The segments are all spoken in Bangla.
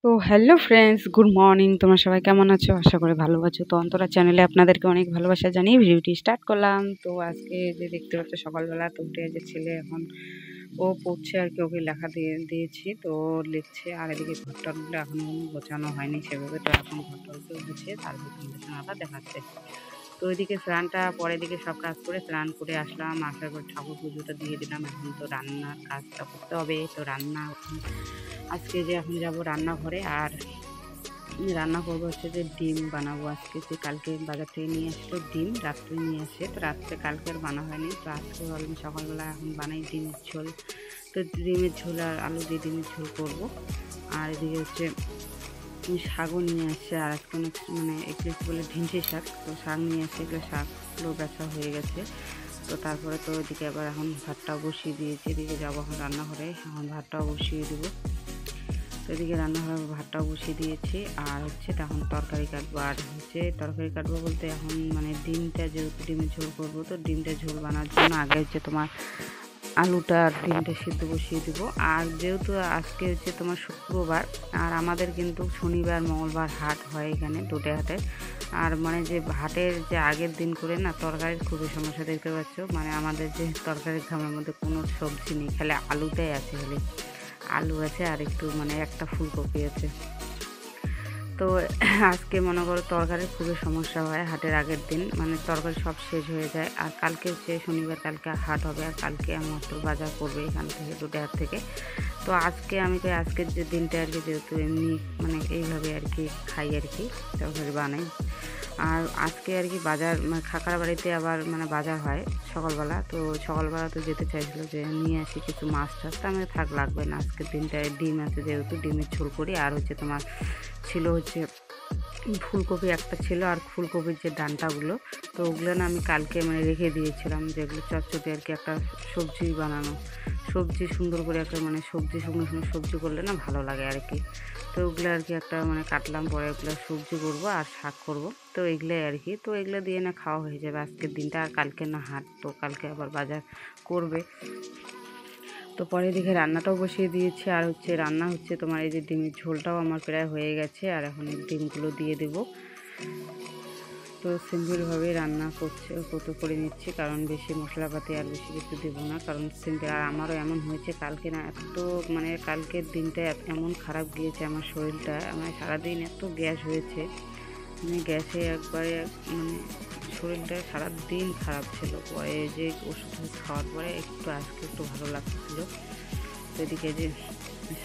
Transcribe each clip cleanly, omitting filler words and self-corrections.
তো হ্যালো ফ্রেন্ডস, গুড মর্নিং। তোমরা সবাই কেমন আছো? আশা করি ভালো আছো। তো অন্তরা চ্যানেলে আপনাদেরকে অনেক ভালোবাসা জানিয়ে ভিডিওটি স্টার্ট করলাম। তো আজকে যে দেখতে পাচ্ছ সকালবেলা, তো উঠে যে ছেলে এখন ও পড়ছে আর কি, ওকে লেখা দিয়েছি, তো লিখছে। আর এদিকে ঘরটারগুলো এখন গোছানো হয়নি সেভাবে, তো এখন ঘরটারগুলো গুছিয়ে তারপর তোমাদের সঙ্গে আবার দেখাচ্ছে। তো ওইদিকে স্নানটা পরের দিকে সব কাজ করে স্নান করে আসলাম, আসার পর ঠাকুর পুজোটা দিয়ে দিলাম। এখন তো রান্নার কাজটা করতে হবে। তো রান্না আজকে যে এখন যাব রান্নাঘরে, আর রান্না করবো হচ্ছে যে ডিম বানাবো আজকে। যে কালকে বাজার থেকে নিয়ে আসলো ডিম, রাত্রে নিয়ে আসে, তো রাত্রে কালকে আর বানা হয়নি, তো আজকে ভাবলাম সকালবেলা এখন বানাই ডিমের ঝোল। তো ডিমের ঝোল আর আলু দিয়ে ডিমের ঝোল করবো। আর এদিকে হচ্ছে শাকও নিয়ে আসছে, আর আজকে অনেক মানে এগুলো বলে ঢিনচি শাক, তো শাক নিয়ে আসছে, এগুলো শাকগুলো বেচা হয়ে গেছে। তো তারপরে তো ওইদিকে আবার এখন ভাতটাও বসিয়ে দিয়েছি, এদিকে যাবো এখন রান্নাঘরে, এখন ভাতটাও বসিয়ে দেবো। তো এদিকে রান্নাঘরে ভাতটাও বসিয়ে দিয়েছি, আর হচ্ছে তখন তরকারি কাটবো। আর হচ্ছে তরকারি কাটবো বলতে এখন মানে ডিমটা, যেহেতু ডিমের ঝোল করবো, তো ডিমটা ঝোল বানানোর জন্য আগে হচ্ছে তোমার আলুটা আর ডিমটা সিদ্ধ বসিয়ে দেবো। আর যেহেতু আজকে হচ্ছে তোমার শুক্রবার, আর আমাদের কিন্তু শনিবার মঙ্গলবার হাট হয় এখানে ডোডে হাটে। আর মানে যে হাটের যে আগের দিন করে না তরকারির খুবই সমস্যা, দেখতে পাচ্ছ। মানে আমাদের যে তরকারির খামের মধ্যে কোনো সবজি নেই, খালি আলুটাই আছে, খালি আলু আছে আর একটু মানে একটা ফুলকপি আছে। তো আজকে মনে করো তরকারির খুবই সমস্যা হয় হাটের আগের দিন, মানে তরকারি সব শেষ হয়ে যায়। আর কালকে হচ্ছে শনিবার, কালকে হাট হবে, আর কালকে মাত্র বাজার করবে এখান থেকে ডোডেহাট থেকে। তো আজকে আমি তো আজকের যে দিনটা আর কি, যেহেতু এমনি মানে এইভাবে আর কি খাই আর কি, তরকারি বানাই। আর আজকে আর কি বাজার মানে কাকার বাড়িতে আবার মানে বাজার হয় সকালবেলা, তো সকালবেলা তো যেতে চাইছিলো যে নিয়ে আসি কিছু মাছ টাছ, তো আমি থাক লাগবে না, আজকের দিনটায় ডিম আছে যেহেতু ডিমের ঝোল করি। আর হচ্ছে তোমার ছিল হচ্ছে ফুলকপি একটা ছিল, আর ফুলকপির যে ডাঁটাগুলো, তো ওগুলো না আমি কালকে মানে রেখে দিয়েছিলাম, যেগুলো চটচটে আর কি একটা সবজি বানানো, সবজি সুন্দর করে একটা মানে সবজি শুকনো শুকনো সবজি করলে না ভালো লাগে আর কি। তো ওগুলো আর কি একটা মানে কাটলাম, পরে ওগুলো সবজি করবো আর শাক করবো, তো এগুলোই আর কি। তো এগুলো দিয়ে না খাওয়া হয়ে যাবে আজকের দিনটা। আর কালকে না হাট, তো কালকে আবার বাজার করবে। তো পরে দেখে রান্নাটাও বসিয়ে দিয়েছি, আর হচ্ছে রান্না হচ্ছে তোমার এই যে ডিমের ঝোলটাও আমার প্রায় হয়ে গেছে, আর এখন এই ডিমগুলো দিয়ে দেবো। তো সিম্পলভাবে রান্না করে নিচ্ছি, কারণ বেশি মশলাপাতি আর বেশি কিছু দেবো না, কারণ সিম্পল। আর আমারও এমন হয়েছে কালকে না, এত মানে কালকের দিনটা এমন খারাপ গিয়েছে আমার শরীরটা, আমার সারাদিন এত গ্যাস হয়েছে, মানে গ্যাসে একবারে মানে শরীরটা সারাদিন খারাপ ছিল। পরে যে ওষুধ খাওয়ার পরে আজকে একটু ভালো লাগছিলো। তো এদিকে যে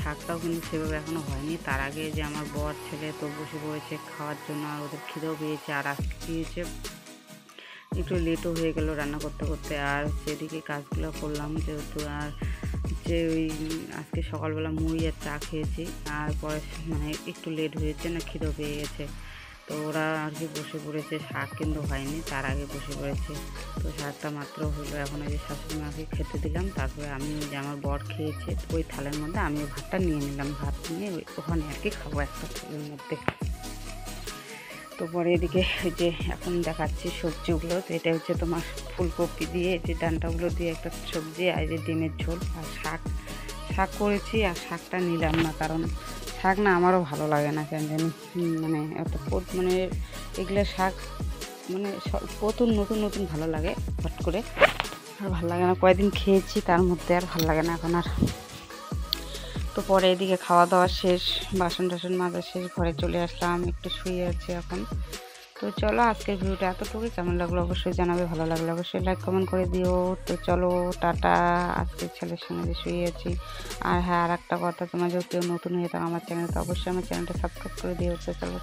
শাকটাও কিন্তু সেভাবে এখনও হয়নি, তার আগে যে আমার বর ছেলে তো বসে পড়েছে খাওয়ার জন্য, আর ওদের খিদেও পেয়েছে। আর আজকে কী হয়েছে, একটু লেটও হয়ে গেল রান্না করতে করতে। আর হচ্ছে এদিকে কাজগুলো করলাম যেহেতু, আর যে ওই আজকে সকালবেলা মুড়ি আর চা খেয়েছি, আর পরে মানে একটু লেট হয়েছে, না খিদেও পেয়ে গেছে। তো ওরা আর কি বসে পড়েছে, শাক কিন্তু হয়নি, তার আগে বসে পড়েছে। তো শাকটা মাত্র হলো, এখন ওই যে শাশুড়ি মাকে খেতে দিলাম, তারপরে আমি যে আমার বর খেয়েছে ওই থালের মধ্যে আমিও ভাতটা নিয়ে নিলাম, ভাত নিয়ে ওখানে আর কি খাবো একটা থালের মধ্যে। তো পরে এদিকে যে এখন দেখাচ্ছি সবজিগুলো, তো এটা হচ্ছে তোমার ফুলকপি দিয়ে যে ডাঁটাগুলো দিয়ে একটা সবজি, আর যে ডিমের ঝোল, আর শাক করেছি। আর শাকটা নিলাম না, কারণ শাক না আমারও ভালো লাগে না কেন জানি, মানে এত মানে এগুলো শাক মানে প্রথম নতুন নতুন ভালো লাগে, হট করে আর ভালো লাগে না। কয়েকদিন খেয়েছি তার মধ্যে আর ভালো লাগে না এখন আর। তো পরে এদিকে খাওয়া দাওয়া শেষ, বাসন টাসন মাজা শেষ, ঘরে চলে আসলাম, একটু শুয়ে আছি এখন। তো চলো আজকের ভিডিওটা এতটুকুই, কেমন লাগলো অবশ্যই জানাবে, ভালো লাগলে অবশ্যই লাইক কমেন্ট করে দিও। তো চলো টাটা, আজকের ছেলের সঙ্গে যে শুয়ে আছি। আর হ্যাঁ, আর একটা কথা, তোমার যদি কেউ নতুন হয়ে থাকো আমার চ্যানেল, তো অবশ্যই আমার চ্যানেলটা সাবস্ক্রাইব করে দিও। তো চলো।